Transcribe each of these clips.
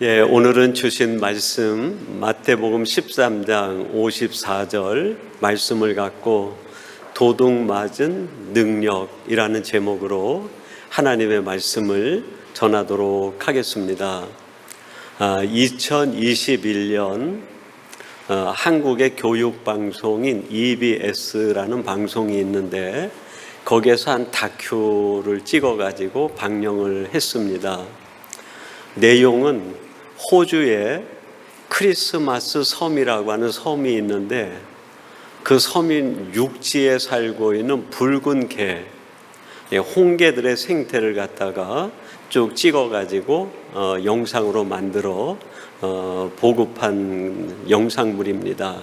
오늘은 주신 말씀 마태복음 13장 54절 말씀을 갖고 도둑 맞은 능력이라는 제목으로 하나님의 말씀을 전하도록 하겠습니다. 2021년 한국의 교육방송인 EBS라는 방송이 있는데 거기에서 한 다큐를 찍어가지고 방영을 했습니다. 내용은 호주에 크리스마스 섬이라고 하는 섬이 있는데 그 섬인 육지에 살고 있는 붉은 개, 홍게들의 생태를 갖다가 쭉 찍어가지고 영상으로 만들어 보급한 영상물입니다.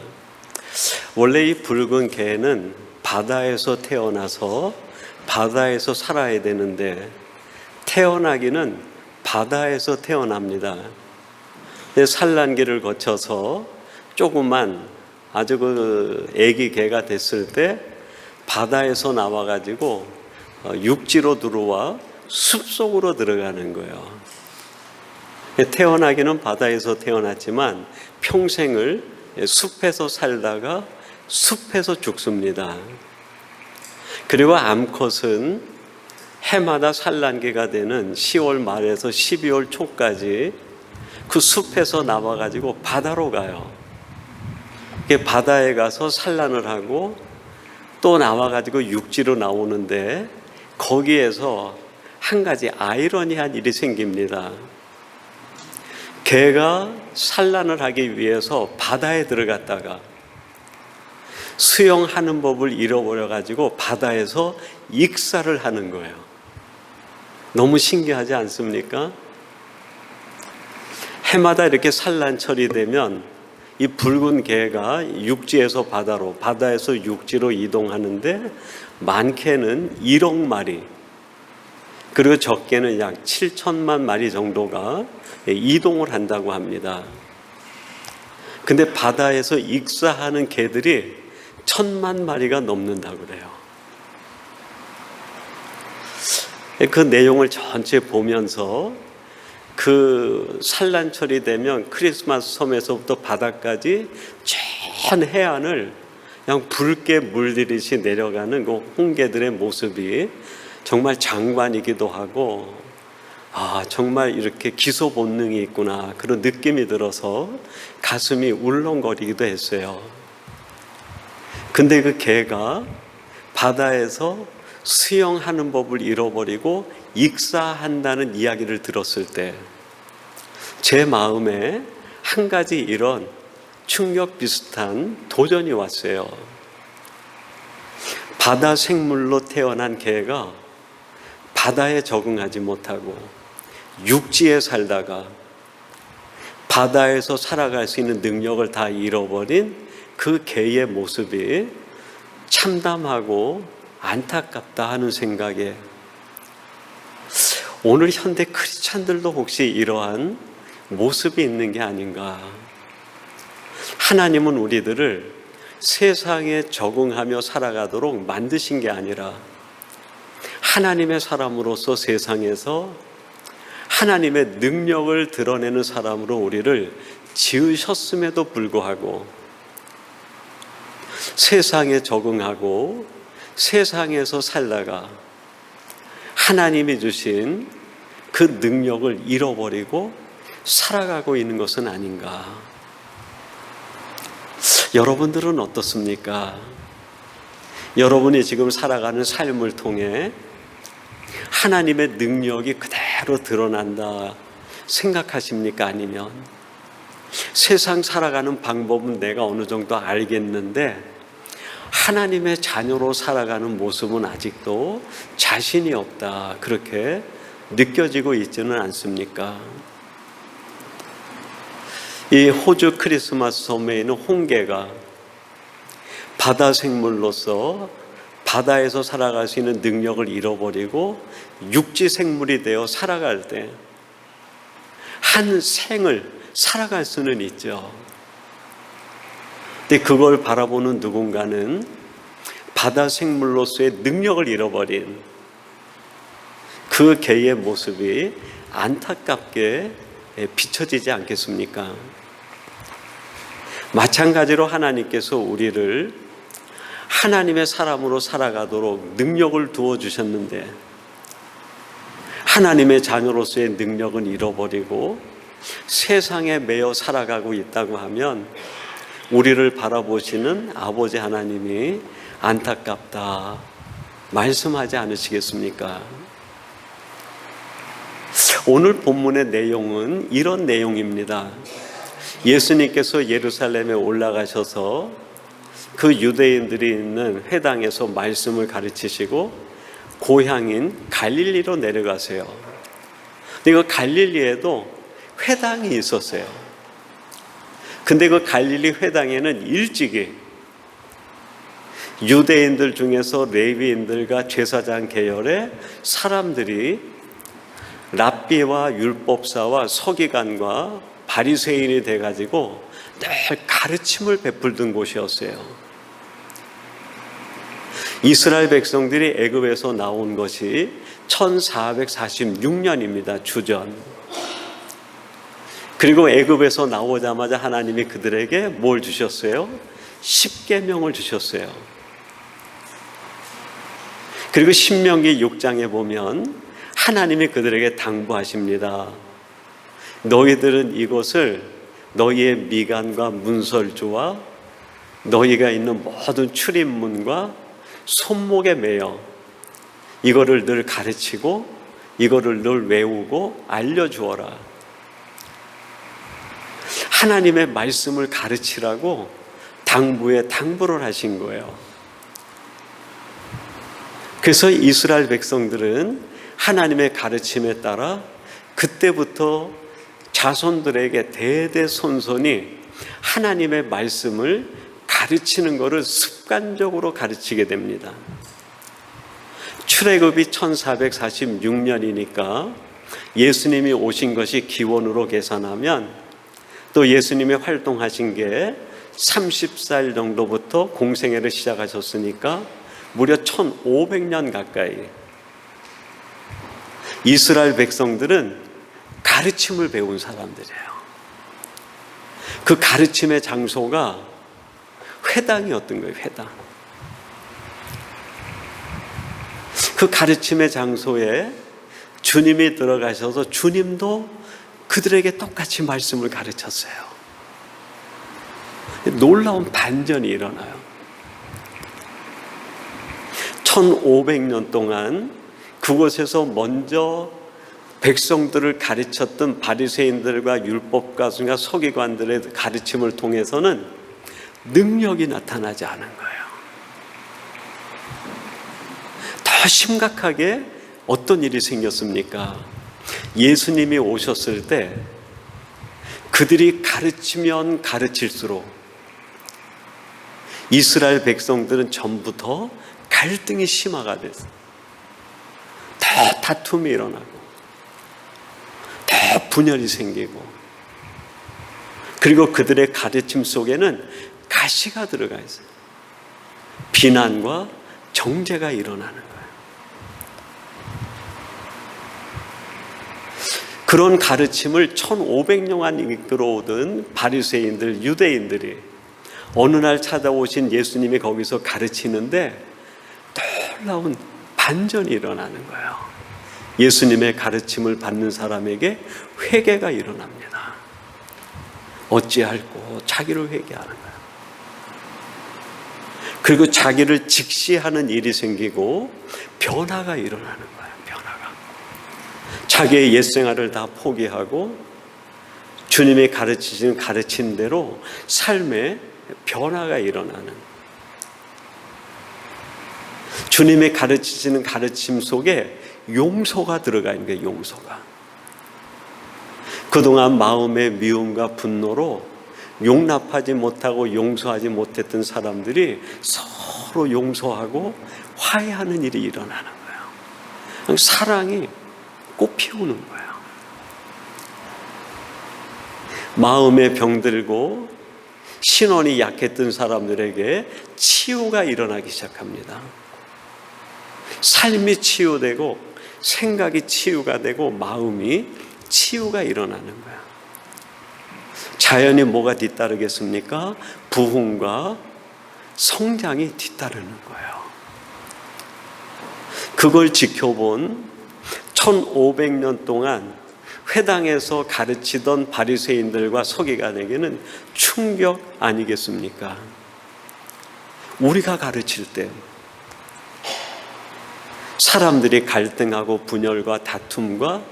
원래 이 붉은 개는 바다에서 태어나서 바다에서 살아야 되는데 태어나기는 바다에서 태어납니다. 산란기를 거쳐서 조그만 아주 애기 개가 됐을 때 바다에서 나와가지고 육지로 들어와 숲속으로 들어가는 거예요. 태어나기는 바다에서 태어났지만 평생을 숲에서 살다가 숲에서 죽습니다. 그리고 암컷은 해마다 산란기가 되는 10월 말에서 12월 초까지 그 숲에서 나와가지고 바다로 가요. 바다에 가서 산란을 하고 또 나와가지고 육지로 나오는데 거기에서 한 가지 아이러니한 일이 생깁니다. 개가 산란을 하기 위해서 바다에 들어갔다가 수영하는 법을 잃어버려가지고 바다에서 익사를 하는 거예요. 너무 신기하지 않습니까? 해마다 이렇게 산란철이 되면 이 붉은 개가 육지에서 바다로, 바다에서 육지로 이동하는데 많게는 1억 마리, 그리고 적게는 약 7천만 마리 정도가 이동을 한다고 합니다. 근데 바다에서 익사하는 개들이 1,000만 마리가 넘는다고 그래요. 그 내용을 전체 보면서 그 산란철이 되면 크리스마스 섬에서부터 바다까지 전 해안을 그냥 붉게 물들이듯이 내려가는 그 홍게들의 모습이 정말 장관이기도 하고 정말 이렇게 기소 본능이 있구나 그런 느낌이 들어서 가슴이 울렁거리기도 했어요. 근데 그 개가 바다에서 수영하는 법을 잃어버리고 익사한다는 이야기를 들었을 때 제 마음에 한 가지 이런 충격 비슷한 도전이 왔어요. 바다 생물로 태어난 개가 바다에 적응하지 못하고 육지에 살다가 바다에서 살아갈 수 있는 능력을 다 잃어버린 그 개의 모습이 참담하고 안타깝다 하는 생각에 오늘 현대 크리스찬들도 혹시 이러한 모습이 있는 게 아닌가. 하나님은 우리들을 세상에 적응하며 살아가도록 만드신 게 아니라 하나님의 사람으로서 세상에서 하나님의 능력을 드러내는 사람으로 우리를 지으셨음에도 불구하고 세상에 적응하고 세상에서 살다가 하나님이 주신 그 능력을 잃어버리고 살아가고 있는 것은 아닌가. 여러분들은 어떻습니까? 여러분이 지금 살아가는 삶을 통해 하나님의 능력이 그대로 드러난다 생각하십니까? 아니면 세상 살아가는 방법은 내가 어느 정도 알겠는데 하나님의 자녀로 살아가는 모습은 아직도 자신이 없다 그렇게 느껴지고 있지는 않습니까? 이 호주 크리스마스 섬에 있는 홍게가 바다 생물로서 바다에서 살아갈 수 있는 능력을 잃어버리고 육지 생물이 되어 살아갈 때 한 생을 살아갈 수는 있죠. 근데 그걸 바라보는 누군가는 바다 생물로서의 능력을 잃어버린 그 개의 모습이 안타깝게 비춰지지 않겠습니까? 마찬가지로 하나님께서 우리를 하나님의 사람으로 살아가도록 능력을 두어 주셨는데 하나님의 자녀로서의 능력은 잃어버리고 세상에 매여 살아가고 있다고 하면 우리를 바라보시는 아버지 하나님이 안타깝다 말씀하지 않으시겠습니까? 오늘 본문의 내용은 이런 내용입니다. 예수님께서 예루살렘에 올라가셔서 그 유대인들이 있는 회당에서 말씀을 가르치시고 고향인 갈릴리로 내려가세요. 근데 그 갈릴리에도 회당이 있었어요. 근데 그 갈릴리 회당에는 일찍이 유대인들 중에서 레위인들과 제사장 계열의 사람들이 랍비와 율법사와 서기관과 바리새인이 돼가지고 늘 가르침을 베풀던 곳이었어요. 이스라엘 백성들이 애굽에서 나온 것이 1446년입니다. 주전. 그리고 애굽에서 나오자마자 하나님이 그들에게 뭘 주셨어요? 10계명을 주셨어요. 그리고 신명기 6장에 보면 하나님이 그들에게 당부하십니다. 너희들은 이것을 너희의 미간과 문설주와 너희가 있는 모든 출입문과 손목에 매어 이거를 늘 가르치고 이거를 늘 외우고 알려주어라. 하나님의 말씀을 가르치라고 당부를 하신 거예요. 그래서 이스라엘 백성들은 하나님의 가르침에 따라 그때부터 자손들에게 대대손손이 하나님의 말씀을 가르치는 것을 습관적으로 가르치게 됩니다. 출애굽이 1446년이니까 예수님이 오신 것이 기원으로 계산하면 또 예수님이 활동하신 게 30살 정도부터 공생애를 시작하셨으니까 무려 1500년 가까이 이스라엘 백성들은 가르침을 배운 사람들이에요. 그 가르침의 장소가 회당이었던 거예요. 회당. 그 가르침의 장소에 주님이 들어가셔서 주님도 그들에게 똑같이 말씀을 가르쳤어요. 놀라운 반전이 일어나요. 1500년 동안 그곳에서 먼저 백성들을 가르쳤던 바리새인들과 율법가들과 서기관들의 가르침을 통해서는 능력이 나타나지 않은 거예요. 더 심각하게 어떤 일이 생겼습니까? 예수님이 오셨을 때 그들이 가르치면 가르칠수록 이스라엘 백성들은 전부터 갈등이 심화가 됐어요. 더 다툼이 일어나고 더 분열이 생기고 그리고 그들의 가르침 속에는 가시가 들어가 있어요. 비난과 정죄가 일어나는 거예요. 그런 가르침을 1500년간 이끌어오던 바리새인들, 유대인들이 어느 날 찾아오신 예수님이 거기서 가르치는데 놀라운 반전이 일어나는 거예요. 예수님의 가르침을 받는 사람에게 회개가 일어납니다. 어찌할꼬 자기를 회개하는 거예요. 그리고 자기를 직시하는 일이 생기고 변화가 일어나는 거예요. 변화가. 자기의 옛생활을 다 포기하고 주님이 가르치신 가르친 대로 삶에 변화가 일어나는, 주님이 가르치시는 가르침 속에 용서가 들어가 있는 거예요. 용서가. 그동안 마음의 미움과 분노로 용납하지 못하고 용서하지 못했던 사람들이 서로 용서하고 화해하는 일이 일어나는 거예요. 사랑이 꽃피우는 거예요. 마음에 병들고 신원이 약했던 사람들에게 치유가 일어나기 시작합니다. 삶이 치유되고 생각이 치유가 되고 마음이 치유가 일어나는 거야. 자연이 뭐가 뒤따르겠습니까? 부흥과 성장이 뒤따르는 거예요. 그걸 지켜본 1500년 동안 회당에서 가르치던 바리새인들과 서기관에게는 충격 아니겠습니까? 우리가 가르칠 때 사람들이 갈등하고 분열과 다툼과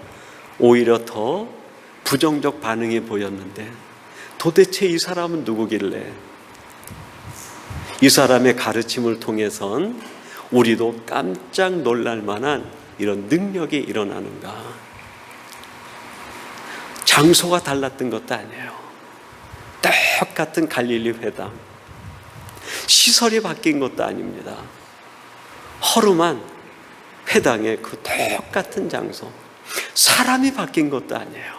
오히려 더 부정적 반응이 보였는데 도대체 이 사람은 누구길래 이 사람의 가르침을 통해선 우리도 깜짝 놀랄 만한 이런 능력이 일어나는가? 장소가 달랐던 것도 아니에요. 똑같은 갈릴리 회당. 시설이 바뀐 것도 아닙니다. 허름한 회당의 그 똑같은 장소. 사람이 바뀐 것도 아니에요.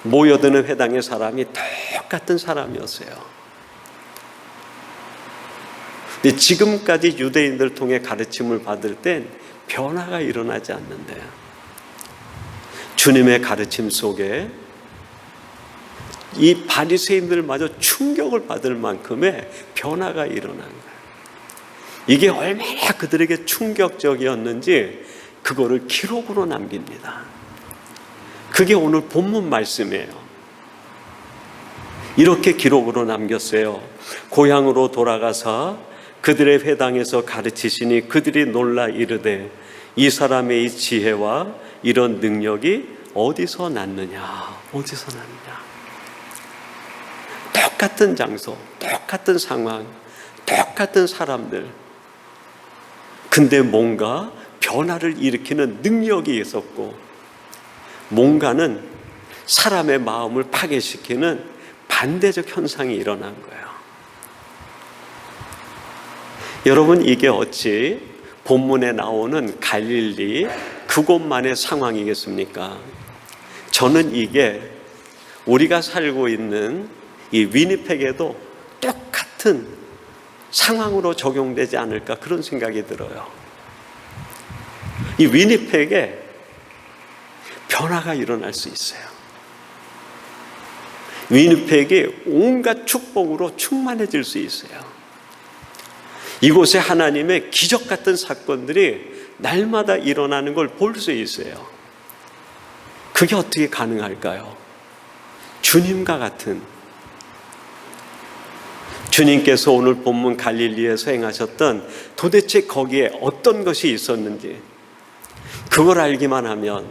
모여드는 회당의 사람이 똑같은 사람이었어요. 근데 지금까지 유대인들 통해 가르침을 받을 땐 변화가 일어나지 않는데요. 주님의 가르침 속에 이 바리새인들마저 충격을 받을 만큼의 변화가 일어난 거예요. 이게 얼마나 그들에게 충격적이었는지 그거를 기록으로 남깁니다. 그게 오늘 본문 말씀이에요. 이렇게 기록으로 남겼어요. 고향으로 돌아가서 그들의 회당에서 가르치시니 그들이 놀라 이르되 이 사람의 이 지혜와 이런 능력이 어디서 났느냐? 어디서 났느냐? 똑같은 장소, 똑같은 상황, 똑같은 사람들. 근데 뭔가 변화를 일으키는 능력이 있었고 뭔가는 사람의 마음을 파괴시키는 반대적 현상이 일어난 거예요. 여러분, 이게 어찌 본문에 나오는 갈릴리 그곳만의 상황이겠습니까? 저는 이게 우리가 살고 있는 이 위니펙에도 똑같은 상황으로 적용되지 않을까 그런 생각이 들어요. 이 위니펙에 변화가 일어날 수 있어요. 위니펙이 온갖 축복으로 충만해질 수 있어요. 이곳에 하나님의 기적 같은 사건들이 날마다 일어나는 걸 볼 수 있어요. 그게 어떻게 가능할까요? 주님과 같은, 주님께서 오늘 본문 갈릴리에서 행하셨던 도대체 거기에 어떤 것이 있었는지 그걸 알기만 하면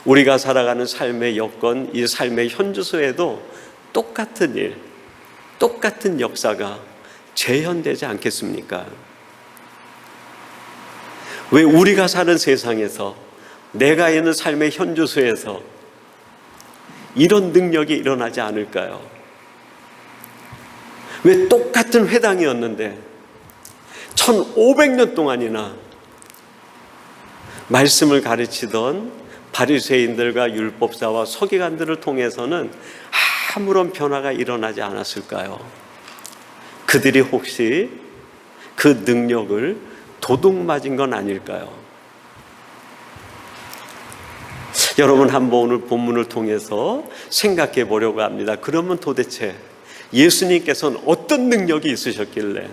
우리가 살아가는 삶의 여건, 이 삶의 현주소에도 똑같은 일, 똑같은 역사가 재현되지 않겠습니까? 왜 우리가 사는 세상에서, 내가 있는 삶의 현주소에서 이런 능력이 일어나지 않을까요? 왜 똑같은 회당이었는데 1500년 동안이나 말씀을 가르치던 바리새인들과 율법사와 서기관들을 통해서는 아무런 변화가 일어나지 않았을까요? 그들이 혹시 그 능력을 도둑맞은 건 아닐까요? 여러분, 한번 오늘 본문을 통해서 생각해 보려고 합니다. 그러면 도대체 예수님께서는 어떤 능력이 있으셨길래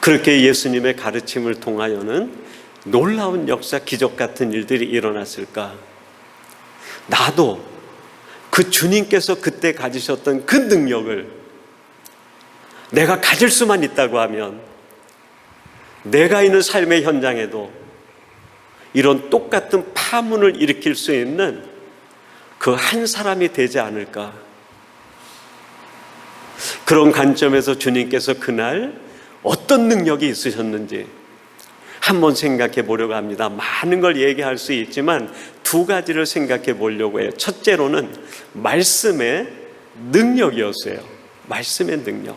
그렇게 예수님의 가르침을 통하여는 놀라운 역사, 기적 같은 일들이 일어났을까? 나도 그 주님께서 그때 가지셨던 그 능력을 내가 가질 수만 있다고 하면 내가 있는 삶의 현장에도 이런 똑같은 파문을 일으킬 수 있는 그 한 사람이 되지 않을까? 그런 관점에서 주님께서 그날 어떤 능력이 있으셨는지 한번 생각해 보려고 합니다. 많은 걸 얘기할 수 있지만 두 가지를 생각해 보려고 해요. 첫째로는 말씀의 능력이었어요. 말씀의 능력.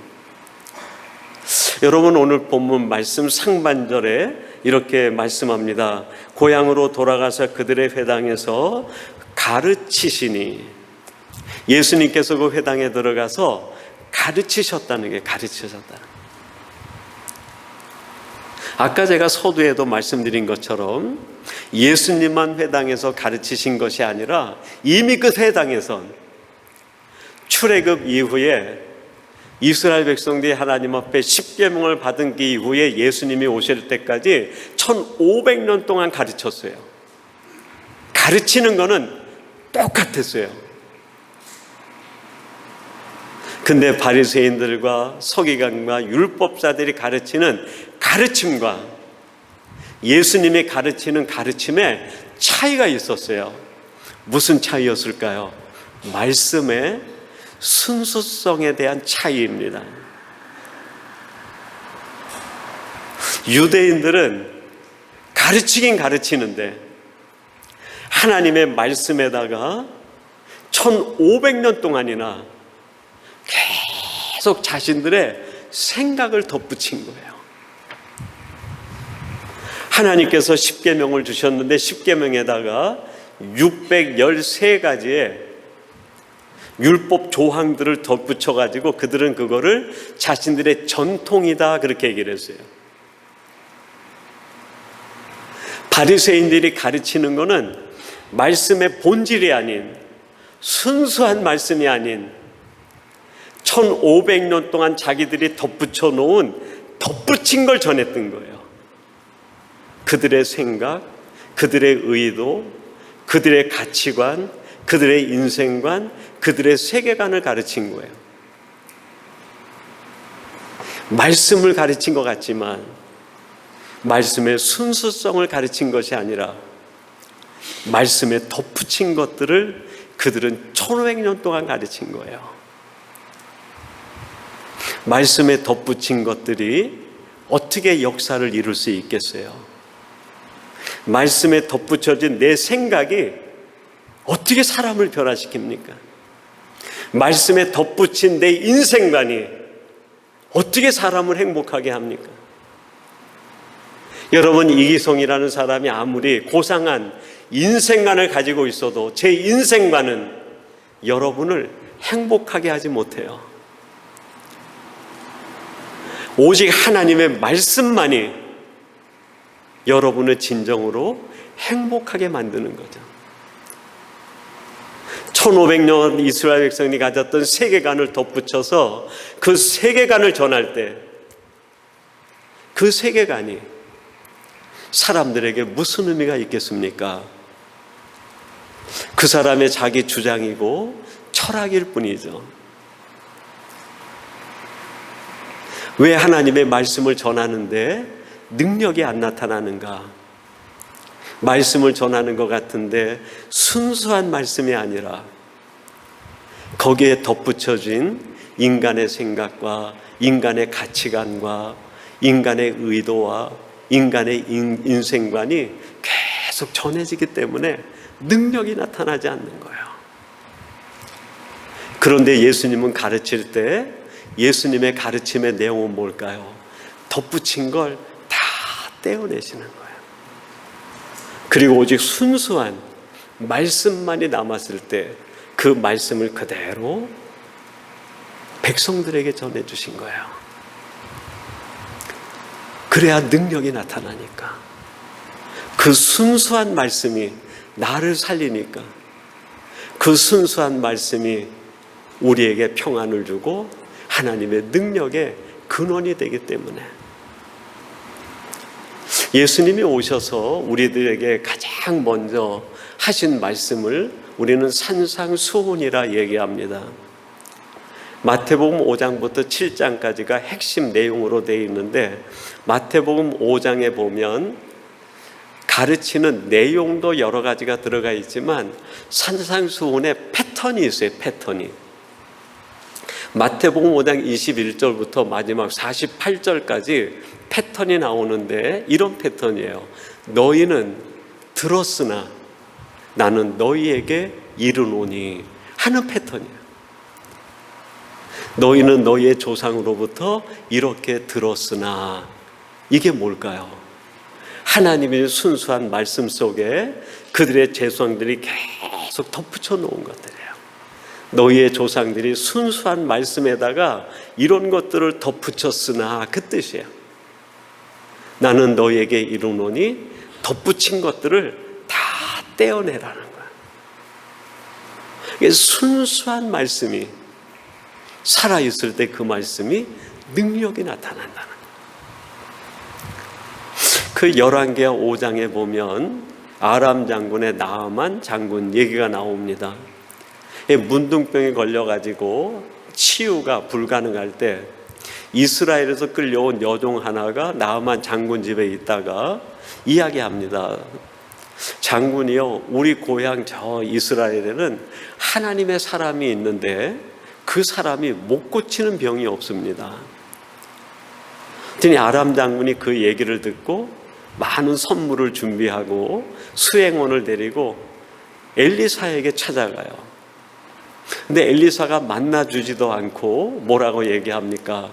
여러분, 오늘 본문 말씀 상반절에 이렇게 말씀합니다. 고향으로 돌아가서 그들의 회당에서 가르치시니, 예수님께서 그 회당에 들어가서 가르치셨다는 게, 가르치셨다. 아까 제가 서두에도 말씀드린 것처럼 예수님만 회당에서 가르치신 것이 아니라 이미 그 회당에선 출애굽 이후에 이스라엘 백성들이 하나님 앞에 십계명을 받은 그 이후에 예수님이 오실 때까지 1500년 동안 가르쳤어요. 가르치는 거는 똑같았어요. 근데 바리새인들과 서기관과 율법사들이 가르치는 가르침과 예수님이 가르치는 가르침에 차이가 있었어요. 무슨 차이였을까요? 말씀의 순수성에 대한 차이입니다. 유대인들은 가르치긴 가르치는데 하나님의 말씀에다가 1500년 동안이나 계속 자신들의 생각을 덧붙인 거예요. 하나님께서 십계명을 주셨는데 십계명에다가 613가지의 율법 조항들을 덧붙여가지고 그들은 그거를 자신들의 전통이다 그렇게 얘기를 했어요. 바리새인들이 가르치는 거는 말씀의 본질이 아닌 순수한 말씀이 아닌 1500년 동안 자기들이 덧붙여 놓은 덧붙인 걸 전했던 거예요. 그들의 생각, 그들의 의도, 그들의 가치관, 그들의 인생관, 그들의 세계관을 가르친 거예요. 말씀을 가르친 것 같지만 말씀의 순수성을 가르친 것이 아니라 말씀에 덧붙인 것들을 그들은 1500년 동안 가르친 거예요. 말씀에 덧붙인 것들이 어떻게 역사를 이룰 수 있겠어요? 말씀에 덧붙여진 내 생각이 어떻게 사람을 변화시킵니까? 말씀에 덧붙인 내 인생관이 어떻게 사람을 행복하게 합니까? 여러분, 이기성이라는 사람이 아무리 고상한 인생관을 가지고 있어도 제 인생관은 여러분을 행복하게 하지 못해요. 오직 하나님의 말씀만이 여러분을 진정으로 행복하게 만드는 거죠. 1500년 이스라엘 백성이 가졌던 세계관을 덧붙여서 그 세계관을 전할 때 그 세계관이 사람들에게 무슨 의미가 있겠습니까? 그 사람의 자기 주장이고 철학일 뿐이죠. 왜 하나님의 말씀을 전하는데 능력이 안 나타나는가? 말씀을 전하는 것 같은데 순수한 말씀이 아니라 거기에 덧붙여진 인간의 생각과 인간의 가치관과 인간의 의도와 인간의 인생관이 계속 전해지기 때문에 능력이 나타나지 않는 거예요. 그런데 예수님은 가르칠 때 예수님의 가르침의 내용은 뭘까요? 덧붙인 걸 다 떼어내시는 거예요. 그리고 오직 순수한 말씀만이 남았을 때 그 말씀을 그대로 백성들에게 전해주신 거예요. 그래야 능력이 나타나니까. 그 순수한 말씀이 나를 살리니까. 그 순수한 말씀이 우리에게 평안을 주고 하나님의 능력의 근원이 되기 때문에 예수님이 오셔서 우리들에게 가장 먼저 하신 말씀을 우리는 산상수훈이라 얘기합니다. 마태복음 5장부터 7장까지가 핵심 내용으로 되어 있는데 마태복음 5장에 보면 가르치는 내용도 여러 가지가 들어가 있지만 산상수훈의 패턴이 있어요. 패턴이. 마태복음 5장 21절부터 마지막 48절까지 패턴이 나오는데 이런 패턴이에요. 너희는 들었으나 나는 너희에게 이르노니 하는 패턴이에요. 너희는 너희의 조상으로부터 이렇게 들었으나 이게 뭘까요? 하나님의 순수한 말씀 속에 그들의 조상들이 계속 덧붙여 놓은 것들이에요. 너희의 조상들이 순수한 말씀에다가 이런 것들을 덧붙였으나 그 뜻이에요. 나는 너에게 이르노니 덧붙인 것들을 다 떼어내라는 거야. 이게 순수한 말씀이 살아있을 때 그 말씀이 능력이 나타난다는 거야. 그 열왕기하 5장에 보면 아람 장군의 나아만 장군 얘기가 나옵니다. 문둥병에 걸려가지고 치유가 불가능할 때 이스라엘에서 끌려온 여종 하나가 나아만 장군 집에 있다가 이야기합니다. 장군이요, 우리 고향 저 이스라엘에는 하나님의 사람이 있는데 그 사람이 못 고치는 병이 없습니다. 그랬더니 아람 장군이 그 얘기를 듣고 많은 선물을 준비하고 수행원을 데리고 엘리사에게 찾아가요. 근데 엘리사가 만나주지도 않고 뭐라고 얘기합니까?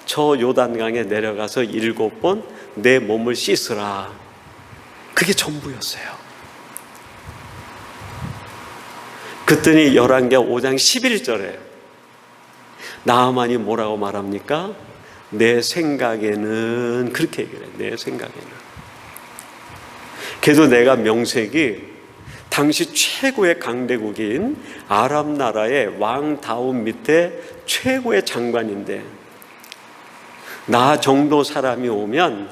저 요단강에 내려가서 7번 내 몸을 씻으라. 그게 전부였어요. 그랬더니 열왕기하 5장 11절에 나아만이 뭐라고 말합니까? 내 생각에는, 그렇게 얘기를 해요. 내 생각에는. 그래도 내가 명색이 당시 최고의 강대국인 아람 나라의 왕 다운 밑에 최고의 장관인데 나 정도 사람이 오면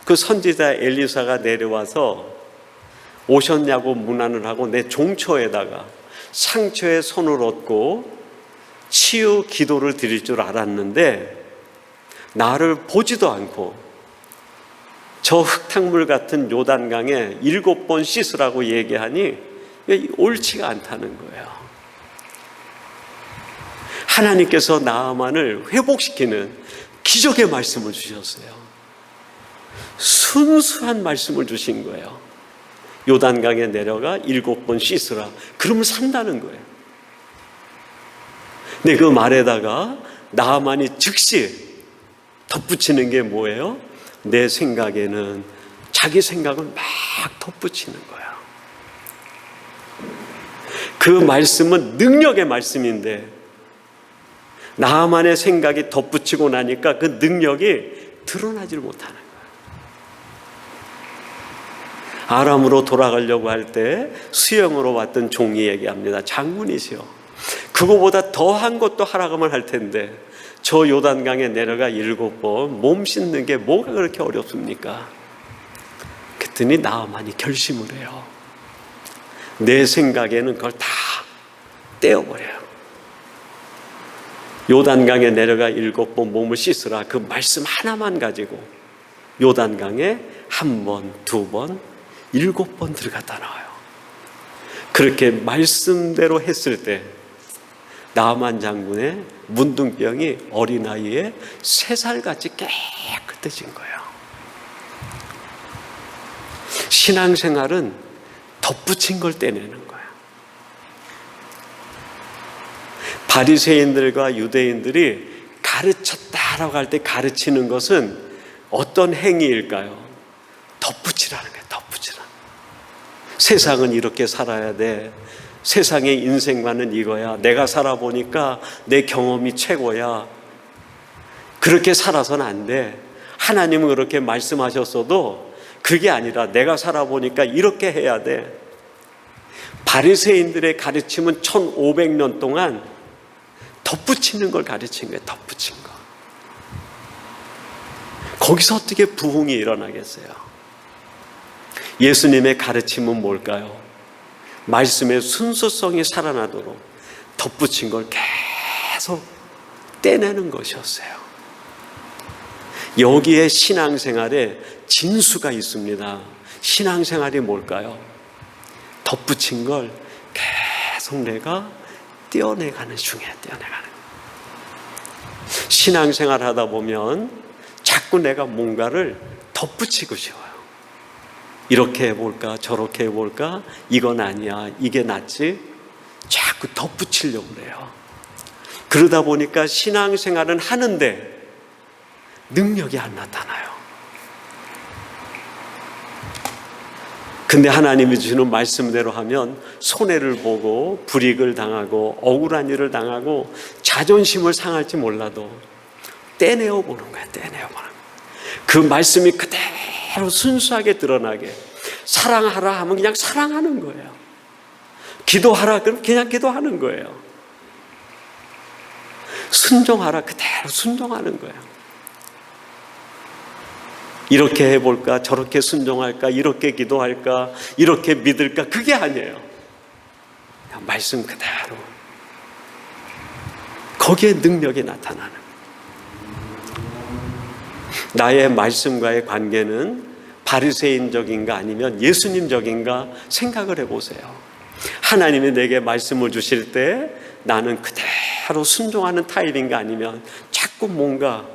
그 선지자 엘리사가 내려와서 오셨냐고 문안을 하고 내 종초에다가 상처에 손을 얹고 치유 기도를 드릴 줄 알았는데 나를 보지도 않고 저 흙탕물 같은 요단강에 7번 씻으라고 얘기하니 옳지가 않다는 거예요. 하나님께서 나아만을 회복시키는 기적의 말씀을 주셨어요. 순수한 말씀을 주신 거예요. 요단강에 내려가 7번 씻으라. 그러면 산다는 거예요. 근데 그 말에다가 나아만이 즉시 덧붙이는 게 뭐예요? 내 생각에는, 자기 생각을 막 덧붙이는 거야. 그 말씀은 능력의 말씀인데 나만의 생각이 덧붙이고 나니까 그 능력이 드러나질 못하는 거야. 아람으로 돌아가려고 할 때 수영으로 왔던 종이 얘기합니다. 장군이시여, 그거보다 더한 것도 하라고 하면 할 텐데 저 요단강에 내려가 7번 몸 씻는 게 뭐가 그렇게 어렵습니까? 그랬더니 나아만이 결심을 해요. 내 생각에는 그걸 다 떼어버려요. 요단강에 내려가 7번 몸을 씻으라. 그 말씀 하나만 가지고 요단강에 1번, 2번, 7번 들어갔다 나와요. 그렇게 말씀대로 했을 때 나아만 장군의 문둥병이 어린아이의 3살같이 깨끗해진 거예요. 신앙생활은 덧붙인 걸 떼내는 거예요. 바리새인들과 유대인들이 가르쳤다라고 할 때 가르치는 것은 어떤 행위일까요? 덧붙이라는 거예요. 덧붙이라. 세상은 이렇게 살아야 돼. 세상의 인생관은 이거야. 내가 살아보니까 내 경험이 최고야. 그렇게 살아서는 안 돼. 하나님은 그렇게 말씀하셨어도 그게 아니라 내가 살아보니까 이렇게 해야 돼. 바리새인들의 가르침은 1500년 동안 덧붙이는 걸 가르친 거예요. 덧붙인 거. 거기서 어떻게 부흥이 일어나겠어요? 예수님의 가르침은 뭘까요? 말씀의 순수성이 살아나도록 덧붙인 걸 계속 떼내는 것이었어요. 여기에 신앙생활에 진수가 있습니다. 신앙생활이 뭘까요? 덧붙인 걸 계속 내가 떼어내가는 중에 떼어내가는. 신앙생활 하다 보면 자꾸 내가 뭔가를 덧붙이고 싶어요. 이렇게 해볼까 저렇게 해볼까, 이건 아니야 이게 낫지, 자꾸 덧붙이려고 그래요. 그러다 보니까 신앙생활은 하는데 능력이 안 나타나요. 근데 하나님이 주시는 말씀대로 하면 손해를 보고 불이익을 당하고 억울한 일을 당하고 자존심을 상할지 몰라도 떼내어 보는 거야. 떼내어 보는 거야. 그 말씀이 그대로 순수하게 드러나게. 사랑하라 하면 그냥 사랑하는 거예요. 기도하라 그러면 그냥 기도하는 거예요. 순종하라 그대로 순종하는 거예요. 이렇게 해볼까, 저렇게 순종할까, 이렇게 기도할까, 이렇게 믿을까, 그게 아니에요. 그냥 말씀 그대로. 거기에 능력이 나타나는. 나의 말씀과의 관계는 바리새인적인가 아니면 예수님적인가 생각을 해보세요. 하나님이 내게 말씀을 주실 때 나는 그대로 순종하는 타입인가 아니면 자꾸 뭔가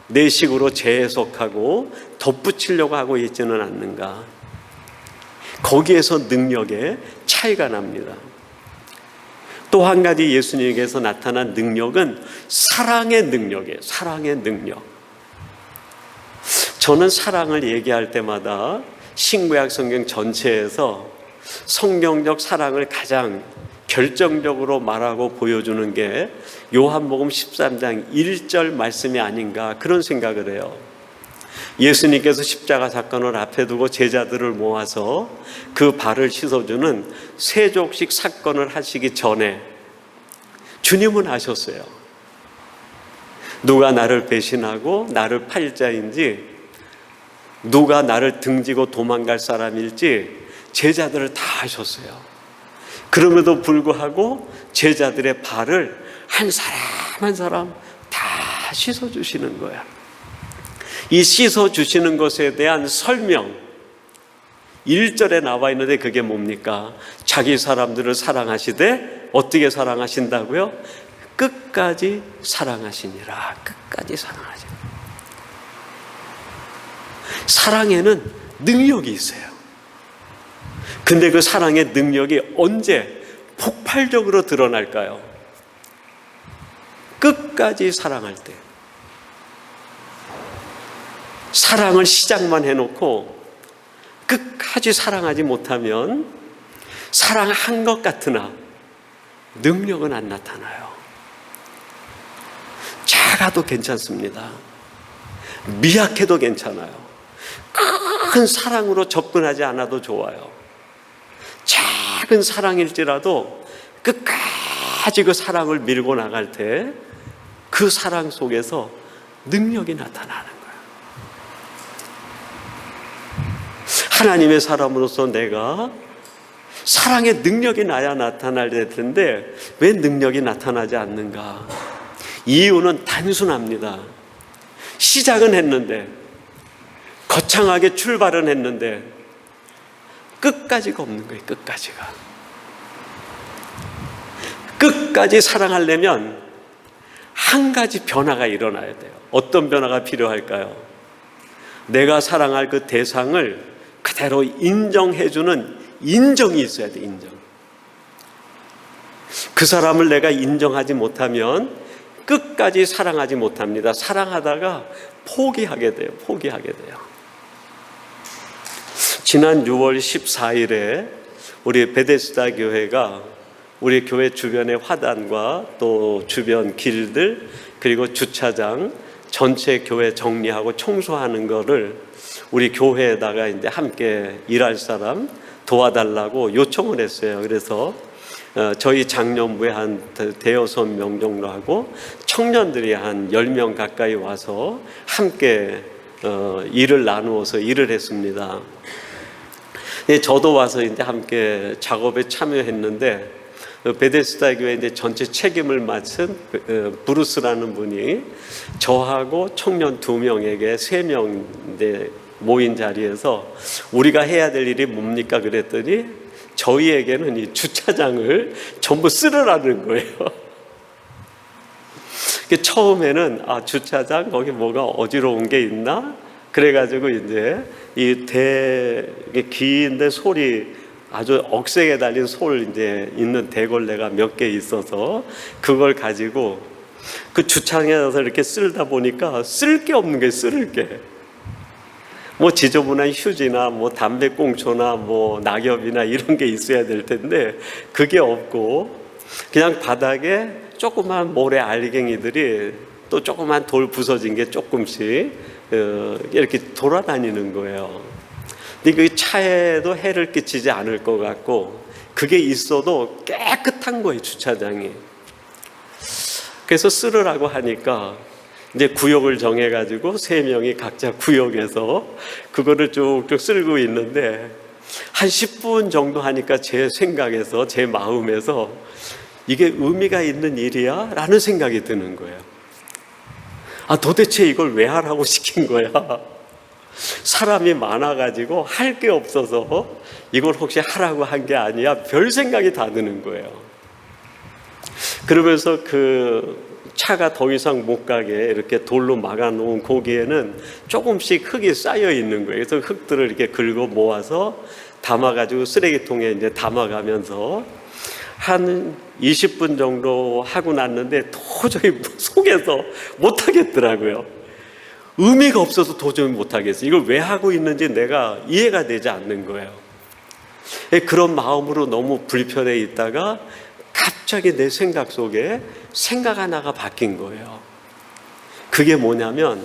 내 식으로 재해석하고 덧붙이려고 하고 있지는 않는가. 거기에서 능력의 차이가 납니다. 또 한 가지 예수님께서 나타난 능력은 사랑의 능력이에요. 사랑의 능력. 저는 사랑을 얘기할 때마다 신구약 성경 전체에서 성경적 사랑을 가장 결정적으로 말하고 보여주는 게 요한복음 13장 1절 말씀이 아닌가 그런 생각을 해요. 예수님께서 십자가 사건을 앞에 두고 제자들을 모아서 그 발을 씻어주는 세족식 사건을 하시기 전에 주님은 아셨어요. 누가 나를 배신하고 나를 팔 자인지, 누가 나를 등지고 도망갈 사람일지 제자들을 다 아셨어요. 그럼에도 불구하고 제자들의 발을 한 사람 한 사람 다 씻어주시는 거야. 이 씻어주시는 것에 대한 설명 1절에 나와 있는데 그게 뭡니까? 자기 사람들을 사랑하시되 어떻게 사랑하신다고요? 끝까지 사랑하시니라. 끝까지 사랑하시니라. 사랑에는 능력이 있어요. 근데 그 사랑의 능력이 언제 폭발적으로 드러날까요? 끝까지 사랑할 때. 사랑을 시작만 해놓고 끝까지 사랑하지 못하면 사랑한 것 같으나 능력은 안 나타나요. 작아도 괜찮습니다. 미약해도 괜찮아요. 큰 사랑으로 접근하지 않아도 좋아요. 작은 사랑일지라도 끝까지 그 사랑을 밀고 나갈 때 그 사랑 속에서 능력이 나타나는 거예요. 하나님의 사람으로서 내가 사랑의 능력이 나야 나타날 텐데 왜 능력이 나타나지 않는가? 이유는 단순합니다. 시작은 했는데, 거창하게 출발은 했는데 끝까지가 없는 거예요. 끝까지가. 끝까지 사랑하려면 한 가지 변화가 일어나야 돼요. 어떤 변화가 필요할까요? 내가 사랑할 그 대상을 그대로 인정해주는 인정이 있어야 돼. 인정. 그 사람을 내가 인정하지 못하면 끝까지 사랑하지 못합니다. 사랑하다가 포기하게 돼요. 포기하게 돼요. 지난 6월 14일에 우리 베데스다 교회가 우리 교회 주변의 화단과 또 주변 길들 그리고 주차장 전체 교회 정리하고 청소하는 거를 우리 교회에다가 이제 함께 일할 사람 도와달라고 요청을 했어요. 그래서 저희 장년부에 한 대여섯 명 정도 하고 청년들이 한 10명 가까이 와서 함께 일을 나누어서 일을 했습니다. 저도 와서 이제 함께 작업에 참여했는데 베데스다 교회 이제 전체 책임을 맡은 브루스라는 분이 저하고 청년 2명에게 3명 이제 모인 자리에서 우리가 해야 될 일이 뭡니까? 그랬더니 저희에게는 이 주차장을 전부 쓸으라는 거예요. 처음에는 주차장 거기 뭐가 어지러운 게 있나? 그래가지고 이제 이 긴데 솔이 아주 억세게 달린 솔 이제 있는 대걸레가 몇 개 있어서 그걸 가지고 그 주차장에서 이렇게 쓸다 보니까 쓸 게 없는 게 쓸을 게. 뭐 지저분한 휴지나 뭐 담배꽁초나 뭐 낙엽이나 이런 게 있어야 될 텐데 그게 없고 그냥 바닥에 조그만 모래 알갱이들이 또 조그만 돌 부서진 게 조금씩 이렇게 돌아다니는 거예요. 근데 그 차에도 해를 끼치지 않을 것 같고, 그게 있어도 깨끗한 거예요, 주차장이. 그래서 쓸으라고 하니까 이제 구역을 정해가지고 3명이 각자 구역에서 그거를 쭉쭉 쓸고 있는데, 한 10분 정도 하니까 제 생각에서, 제 마음에서 이게 의미가 있는 일이야? 라는 생각이 드는 거예요. 도대체 이걸 왜 하라고 시킨 거야? 사람이 많아가지고 할 게 없어서 이걸 혹시 하라고 한 게 아니야? 별 생각이 다 드는 거예요. 그러면서 그 차가 더 이상 못 가게 이렇게 돌로 막아놓은 거기에는 조금씩 흙이 쌓여 있는 거예요. 그래서 흙들을 이렇게 긁어 모아서 담아가지고 쓰레기통에 이제 담아가면서 한 20분 정도 하고 났는데 도저히 속에서 못 하겠더라고요. 의미가 없어서 도저히 못 하겠어요. 이걸 왜 하고 있는지 내가 이해가 되지 않는 거예요. 그런 마음으로 너무 불편해 있다가 갑자기 내 생각 속에 생각 하나가 바뀐 거예요. 그게 뭐냐면,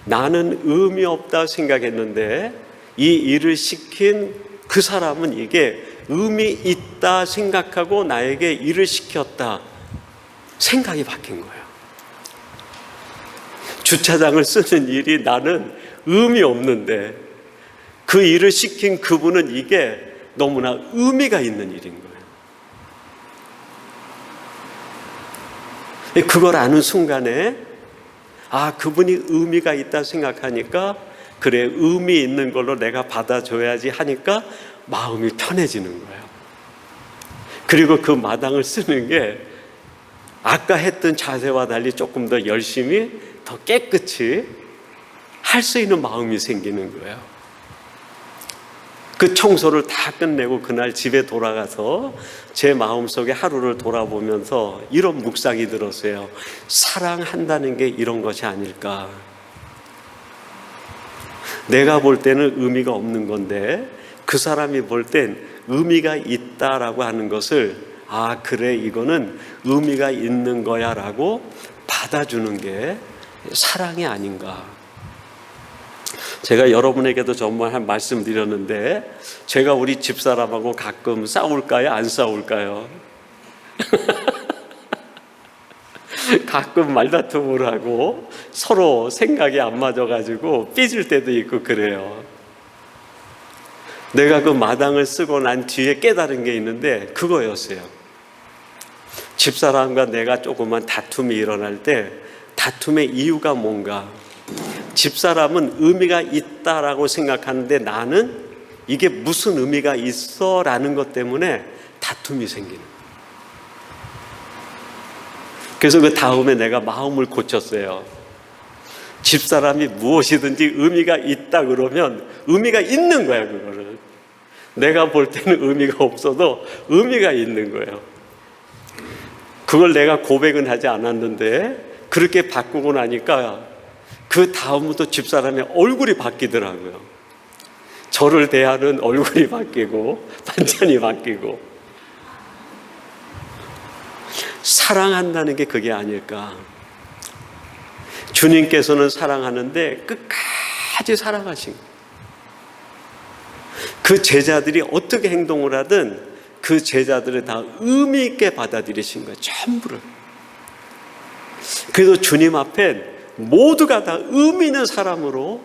나는 의미 없다 생각했는데 이 일을 시킨 그 사람은 이게 의미 있다 생각하고 나에게 일을 시켰다. 생각이 바뀐 거예요. 주차장을 쓰는 일이 나는 의미 없는데 그 일을 시킨 그분은 이게 너무나 의미가 있는 일인 거예요. 그걸 아는 순간에 그분이 의미가 있다 생각하니까, 그래, 의미 있는 걸로 내가 받아줘야지 하니까 마음이 편해지는 거예요. 그리고 그 마당을 쓰는 게 아까 했던 자세와 달리 조금 더 열심히, 더 깨끗이 할 수 있는 마음이 생기는 거예요. 그 청소를 다 끝내고 그날 집에 돌아가서 제 마음속에 하루를 돌아보면서 이런 묵상이 들었어요. 사랑한다는 게 이런 것이 아닐까. 내가 볼 때는 의미가 없는 건데 그 사람이 볼 땐 의미가 있다라고 하는 것을, 그래, 이거는 의미가 있는 거야 라고 받아주는 게 사랑이 아닌가. 제가 여러분에게도 정말 한 말씀 드렸는데, 제가 우리 집사람하고 가끔 싸울까요? 안 싸울까요? 가끔 말다툼을 하고 서로 생각이 안 맞아가지고 삐질 때도 있고 그래요. 내가 그 마당을 쓰고 난 뒤에 깨달은 게 있는데 그거였어요. 집사람과 내가 조그만 다툼이 일어날 때 다툼의 이유가 뭔가, 집사람은 의미가 있다라고 생각하는데 나는 이게 무슨 의미가 있어 라는 것 때문에 다툼이 생기는 거예요. 그래서 그 다음에 내가 마음을 고쳤어요. 집사람이 무엇이든지 의미가 있다 그러면 의미가 있는 거야. 그거를 내가 볼 때는 의미가 없어도 의미가 있는 거예요. 그걸 내가 고백은 하지 않았는데 그렇게 바꾸고 나니까 그 다음부터 집사람의 얼굴이 바뀌더라고요. 저를 대하는 얼굴이 바뀌고 반찬이 바뀌고. 사랑한다는 게 그게 아닐까. 주님께서는 사랑하는데 끝까지 사랑하신 거예요. 그 제자들이 어떻게 행동을 하든 그 제자들을 다 의미 있게 받아들이신 거예요. 전부를. 그래서 주님 앞엔 모두가 다 의미 있는 사람으로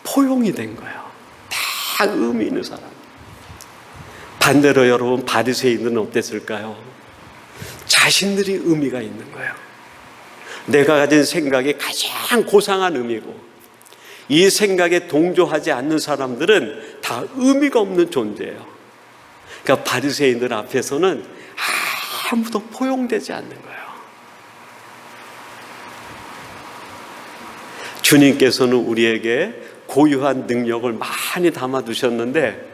포용이 된 거예요. 다 의미 있는 사람. 반대로 여러분, 바리새인들은 어땠을까요? 자신들이 의미가 있는 거예요. 내가 가진 생각이 가장 고상한 의미고, 이 생각에 동조하지 않는 사람들은 다 의미가 없는 존재예요. 그러니까 바리새인들 앞에서는 아무도 포용되지 않는 거예요. 주님께서는 우리에게 고유한 능력을 많이 담아두셨는데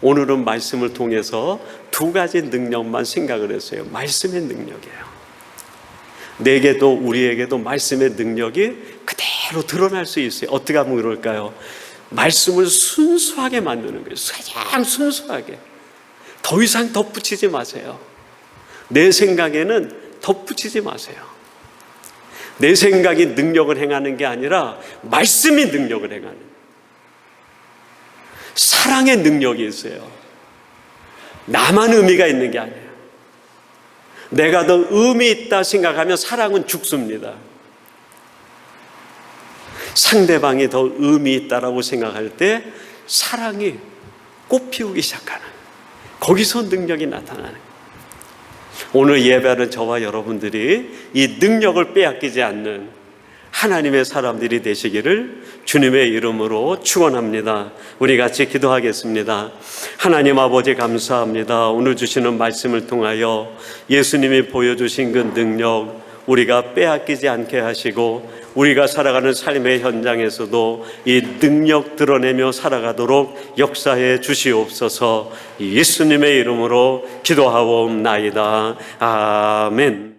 오늘은 말씀을 통해서 두 가지 능력만 생각을 했어요. 말씀의 능력이에요. 내게도 우리에게도 말씀의 능력이 그대로 드러날 수 있어요. 어떻게 하면 그럴까요? 말씀을 순수하게 만드는 거예요. 가장 순수하게. 더 이상 덧붙이지 마세요. 내 생각에는 덧붙이지 마세요. 내 생각이 능력을 행하는 게 아니라 말씀이 능력을 행하는, 사랑의 능력이 있어요. 나만 의미가 있는 게 아니에요. 내가 더 의미 있다 생각하면 사랑은 죽습니다. 상대방이 더 의미 있다라고 생각할 때 사랑이 꽃피우기 시작하는, 거기서 능력이 나타나는. 오늘 예배하는 저와 여러분들이 이 능력을 빼앗기지 않는 하나님의 사람들이 되시기를 주님의 이름으로 축원합니다. 우리 같이 기도하겠습니다. 하나님 아버지 감사합니다. 오늘 주시는 말씀을 통하여 예수님이 보여주신 그 능력 우리가 빼앗기지 않게 하시고, 우리가 살아가는 삶의 현장에서도 이 능력 드러내며 살아가도록 역사해 주시옵소서. 예수님의 이름으로 기도하옵나이다. 아멘.